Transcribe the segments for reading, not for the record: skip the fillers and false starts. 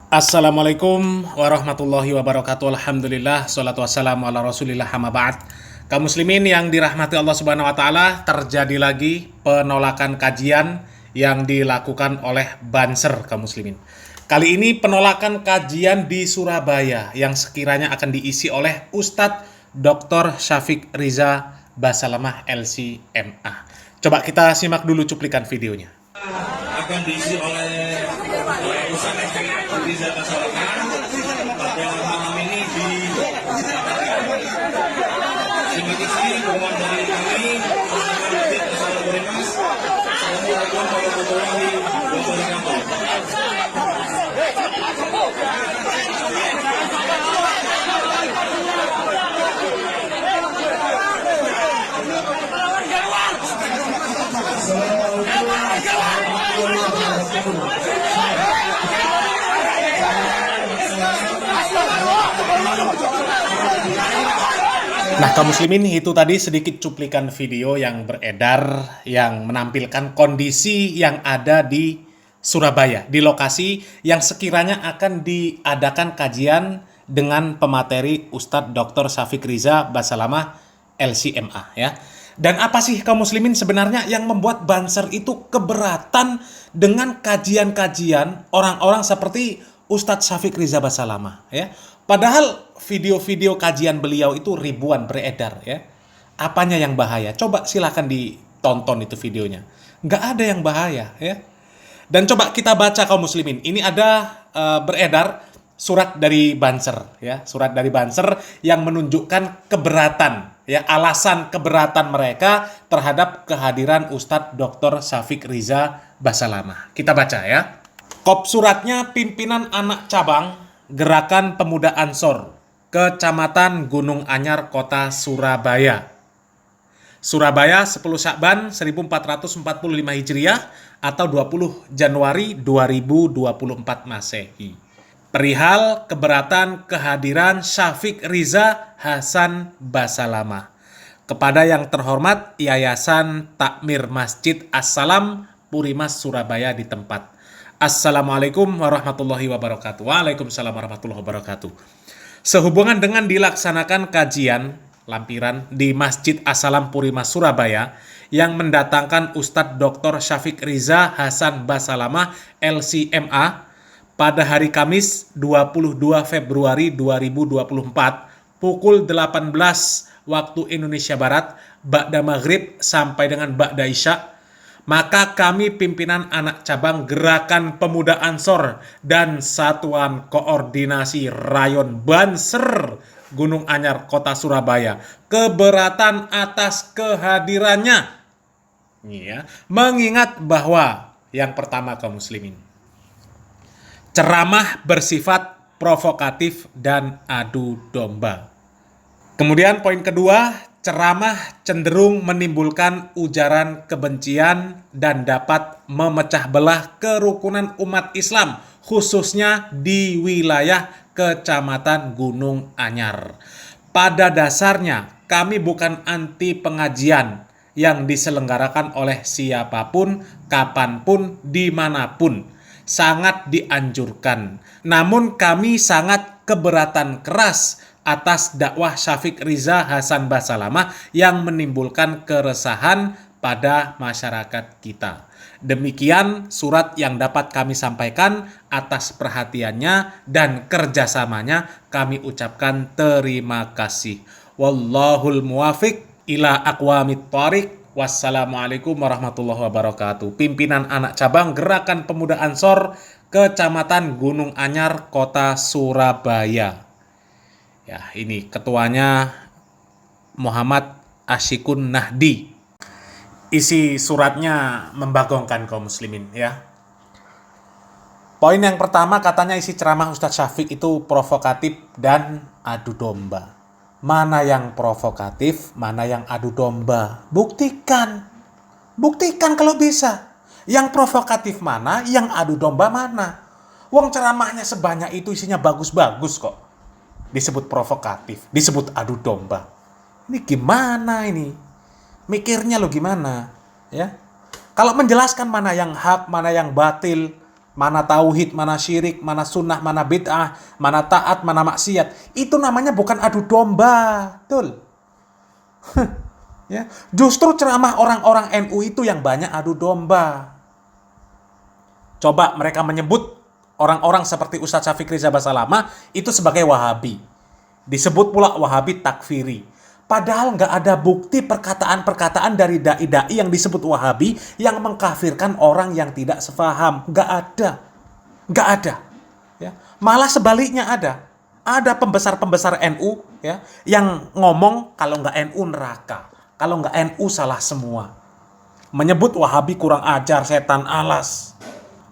Assalamualaikum warahmatullahi wabarakatuh. Alhamdulillah, salatu wassalamu ala rasulillah, amma ba'd. Kaum muslimin yang dirahmati Allah subhanahu wa ta'ala, terjadi lagi penolakan kajian yang dilakukan oleh Banser, kaum muslimin. Kali ini penolakan kajian di Surabaya yang sekiranya akan diisi oleh Ustadz Dr. Syafiq Riza Basalamah LCMA. Coba kita simak dulu cuplikan videonya. Akan diisi oleh Ustadz Riza Basalamah pada malam ini di simak isi pengumuman dari kami. Assalamualaikum warahmatullahi wabarakatuh. Nah, kaum muslimin, itu tadi sedikit cuplikan video yang beredar yang menampilkan kondisi yang ada di Surabaya, di lokasi yang sekiranya akan diadakan kajian dengan pemateri Ustadz Dr. Syafiq Riza Basalamah LCMA ya. Dan apa sih kaum muslimin sebenarnya yang membuat Banser itu keberatan dengan kajian-kajian orang-orang seperti Ustadz Syafiq Riza Basalamah ya. Padahal video-video kajian beliau itu ribuan beredar ya. Apanya yang bahaya? Coba silakan ditonton itu videonya. Nggak ada yang bahaya ya. Dan coba kita baca kaum muslimin. Ini ada beredar surat dari Banser ya, surat dari Banser yang menunjukkan keberatan ya, alasan keberatan mereka terhadap kehadiran Ustadz Dr. Syafiq Riza Basalamah. Kita baca ya. Kop suratnya pimpinan anak cabang Gerakan Pemuda Ansor, Kecamatan Gunung Anyar, Kota Surabaya. Surabaya 10 Syakban 1445 Hijriah atau 20 Januari 2024 Masehi. Perihal keberatan kehadiran Syafiq Riza Hasan Basalamah kepada yang terhormat Yayasan Takmir Masjid As-Salam Purimas Surabaya di tempat. Assalamualaikum warahmatullahi wabarakatuh. Waalaikumsalam warahmatullahi wabarakatuh. Sehubungan dengan dilaksanakan kajian lampiran di Masjid As-Salam Purimas Surabaya yang mendatangkan Ustadz Dr. Syafiq Riza Hasan Basalamah LCMA pada hari Kamis 22 Februari 2024 pukul 18 waktu Indonesia Barat ba'da maghrib sampai dengan ba'da isya, maka kami pimpinan anak cabang Gerakan Pemuda Ansor dan Satuan Koordinasi Rayon Banser Gunung Anyar Kota Surabaya keberatan atas kehadirannya. Ya, mengingat bahwa yang pertama kaum muslimin, ceramah bersifat provokatif dan adu domba. Kemudian poin kedua, ceramah cenderung menimbulkan ujaran kebencian dan dapat memecah belah kerukunan umat Islam, khususnya di wilayah Kecamatan Gunung Anyar. Pada dasarnya, kami bukan anti pengajian yang diselenggarakan oleh siapapun, kapanpun, dimanapun. Sangat dianjurkan. Namun kami sangat keberatan keras atas dakwah Syafiq Riza Hasan Basalamah yang menimbulkan keresahan pada masyarakat kita. Demikian surat yang dapat kami sampaikan. Atas perhatiannya dan kerjasamanya kami ucapkan terima kasih. Wallahul muwafiq ila aqwamit thariq. Wassalamualaikum warahmatullahi wabarakatuh. Pimpinan anak cabang Gerakan Pemuda Ansor, Kecamatan Gunung Anyar, Kota Surabaya. Ya, ini ketuanya Muhammad Asyikun Nahdi. Isi suratnya membagongkan kaum muslimin ya. Poin yang pertama katanya isi ceramah Ustadz Syafiq itu provokatif dan adu domba. Mana yang provokatif, mana yang adu domba? Buktikan. Buktikan kalau bisa. Yang provokatif mana, yang adu domba mana? Wong ceramahnya sebanyak itu isinya bagus-bagus kok. Disebut provokatif, disebut adu domba. Ini gimana ini? Mikirnya lo gimana? Ya. Kalau menjelaskan mana yang hak, mana yang batil, Mana tauhid, mana syirik, mana sunnah, mana bid'ah, mana taat, mana maksiat. Itu namanya bukan adu domba. Betul. Ya, justru ceramah orang-orang NU itu yang banyak adu domba. Coba mereka menyebut orang-orang seperti Ustadz Syafiq Riza Basalamah itu sebagai Wahabi. Disebut pula Wahabi takfiri. Padahal nggak ada bukti perkataan-perkataan dari dai-dai yang disebut Wahabi yang mengkafirkan orang yang tidak sefaham. Nggak ada. Nggak ada. Ya. Malah sebaliknya ada. Ada pembesar-pembesar NU ya, yang ngomong kalau nggak NU neraka. Kalau nggak NU salah semua. Menyebut Wahabi kurang ajar, setan alas.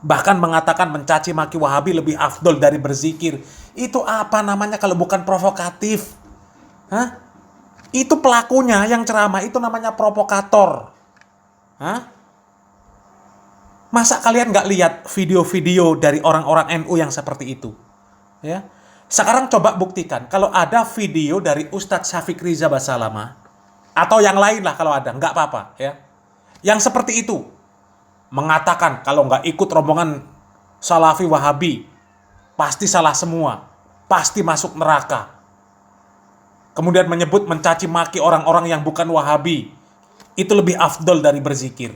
Bahkan mengatakan mencaci maki Wahabi lebih afdol dari berzikir. Itu apa namanya kalau bukan provokatif? Hah? Itu pelakunya yang ceramah itu namanya provokator. Hah? Masa kalian nggak lihat video-video dari orang-orang NU yang seperti itu? Ya. Sekarang coba buktikan kalau ada video dari Ustadz Syafiq Riza Basalamah atau yang lain lah kalau ada, nggak apa-apa ya. Yang seperti itu mengatakan kalau nggak ikut rombongan Salafi Wahabi pasti salah semua, pasti masuk neraka. Kemudian menyebut mencaci maki orang-orang yang bukan Wahabi itu lebih afdol dari berzikir.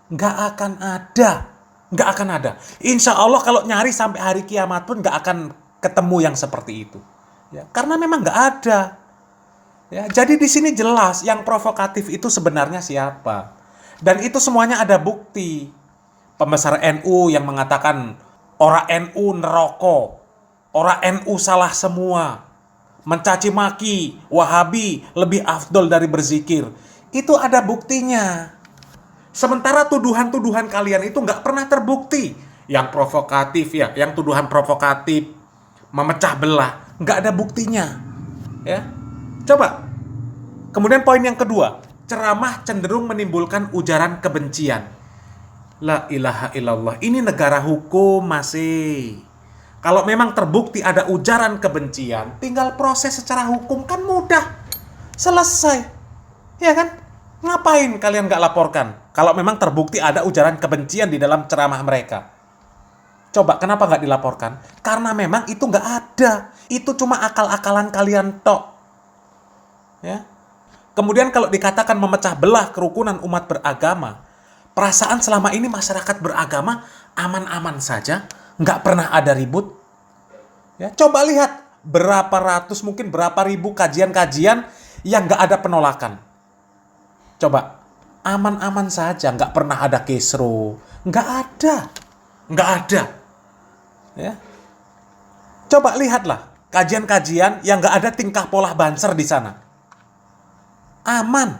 Nggak akan ada. Nggak akan ada. Insya Allah kalau nyari sampai hari kiamat pun nggak akan ketemu yang seperti itu. Ya, karena memang nggak ada. Ya, jadi di sini jelas yang provokatif itu sebenarnya siapa. Dan itu semuanya ada bukti. Pembesar NU yang mengatakan ora NU neraka, ora NU salah semua. Mencaci maki Wahabi lebih afdol dari berzikir. Itu ada buktinya. Sementara tuduhan-tuduhan kalian itu nggak pernah terbukti. Yang provokatif ya, yang tuduhan provokatif, memecah belah, nggak ada buktinya. Ya, coba. Kemudian poin yang kedua, ceramah cenderung menimbulkan ujaran kebencian. La ilaha illallah. Ini negara hukum masih. Kalau memang terbukti ada ujaran kebencian, tinggal proses secara hukum kan mudah. Selesai. Ya kan? Ngapain kalian nggak laporkan? Kalau memang terbukti ada ujaran kebencian di dalam ceramah mereka. Coba, kenapa nggak dilaporkan? Karena memang itu nggak ada. Itu cuma akal-akalan kalian tok. Ya. Kemudian kalau dikatakan memecah belah kerukunan umat beragama, perasaan selama ini masyarakat beragama aman-aman saja. Nggak pernah ada ribut. Ya, coba lihat berapa ratus, mungkin berapa ribu kajian-kajian yang nggak ada penolakan. Coba, aman-aman saja, nggak pernah ada kisru. Nggak ada. Nggak ada. Ya. Coba lihatlah kajian-kajian yang nggak ada tingkah pola banser di sana. Aman.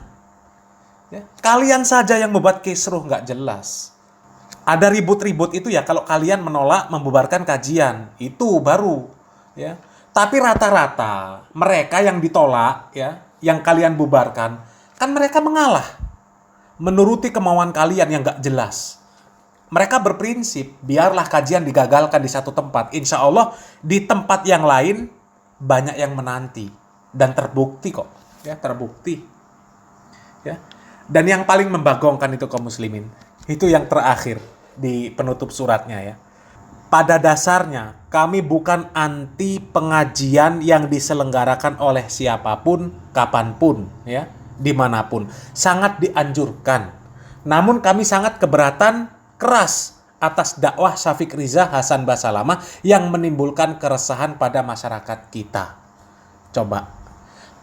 Ya. Kalian saja yang membuat kisruh nggak jelas. Ada ribut-ribut itu ya kalau kalian menolak membubarkan kajian. Itu baru. Ya. Tapi rata-rata mereka yang ditolak, ya, yang kalian bubarkan, kan mereka mengalah. Menuruti kemauan kalian yang nggak jelas. Mereka berprinsip, biarlah kajian digagalkan di satu tempat. Insya Allah di tempat yang lain banyak yang menanti. Dan terbukti kok. Ya, terbukti. Ya. Dan yang paling membagongkan itu kaum muslimin. Itu yang terakhir di penutup suratnya ya. Pada dasarnya kami bukan anti pengajian yang diselenggarakan oleh siapapun, kapanpun ya, dimanapun. Sangat dianjurkan. Namun kami sangat keberatan keras atas dakwah Syafiq Riza Hasan Basalamah yang menimbulkan keresahan pada masyarakat kita. Coba,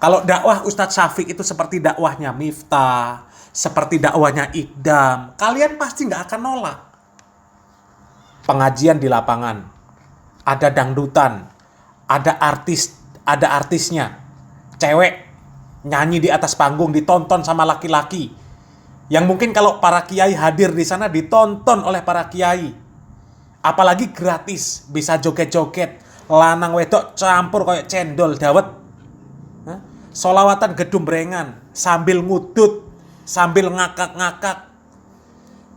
kalau dakwah Ustadz Syafiq itu seperti dakwahnya Miftah, seperti dakwahnya Iqdam, kalian pasti nggak akan nolak. Pengajian di lapangan, ada dangdutan, ada artisnya, cewek nyanyi di atas panggung ditonton sama laki-laki, yang mungkin kalau para kiai hadir di sana ditonton oleh para kiai, apalagi gratis, bisa joget-joget, lanang wedok campur kayak cendol dawet, solawatan gedung-brengan sambil ngudut, sambil ngakak-ngakak.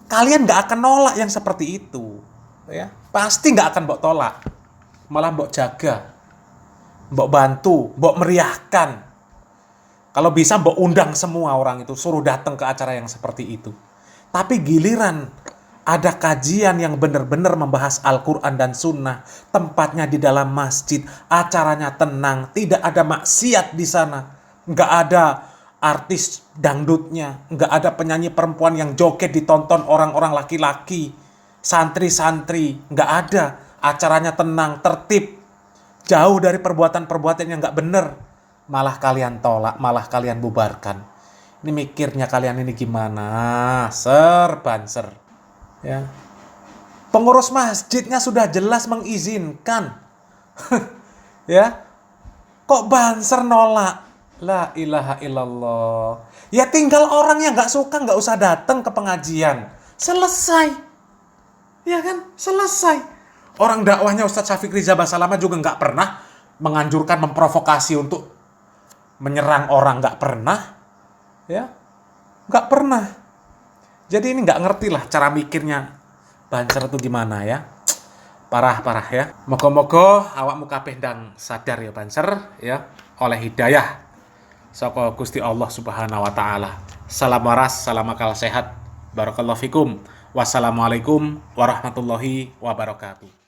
Kalian nggak akan nolak yang seperti itu. Ya, pasti nggak akan mbok tolak. Malah mbok jaga. Mbok bantu, mbok meriahkan. Kalau bisa mbok undang semua orang itu, suruh datang ke acara yang seperti itu. Tapi giliran ada kajian yang benar-benar membahas Al-Quran dan Sunnah, tempatnya di dalam masjid, acaranya tenang, tidak ada maksiat di sana, nggak ada artis dangdutnya, nggak ada penyanyi perempuan yang joget ditonton orang-orang laki-laki, santri-santri, nggak ada. Acaranya tenang, tertib, jauh dari perbuatan-perbuatan yang nggak benar. Malah kalian tolak, malah kalian bubarkan. Ini mikirnya kalian ini gimana? Banser. Ya. Pengurus masjidnya sudah jelas mengizinkan. Ya. Kok banser nolak? La ilaha illallah. Ya tinggal orang yang nggak suka nggak usah datang ke pengajian. Selesai. Ya kan? Selesai. Orang dakwahnya Ustadz Syafiq Riza Basalamah juga nggak pernah menganjurkan, memprovokasi untuk menyerang orang, nggak pernah. Ya. Nggak pernah. Jadi ini nggak ngerti lah cara mikirnya banser itu gimana ya. Parah ya. Moga-moga awakmu kabeh ndang sadar ya banser ya, oleh hidayah saka Gusti Allah Subhanahu wa taala. Salam waras, salam akal sehat. Barakallahu fikum. Wassalamualaikum warahmatullahi wabarakatuh.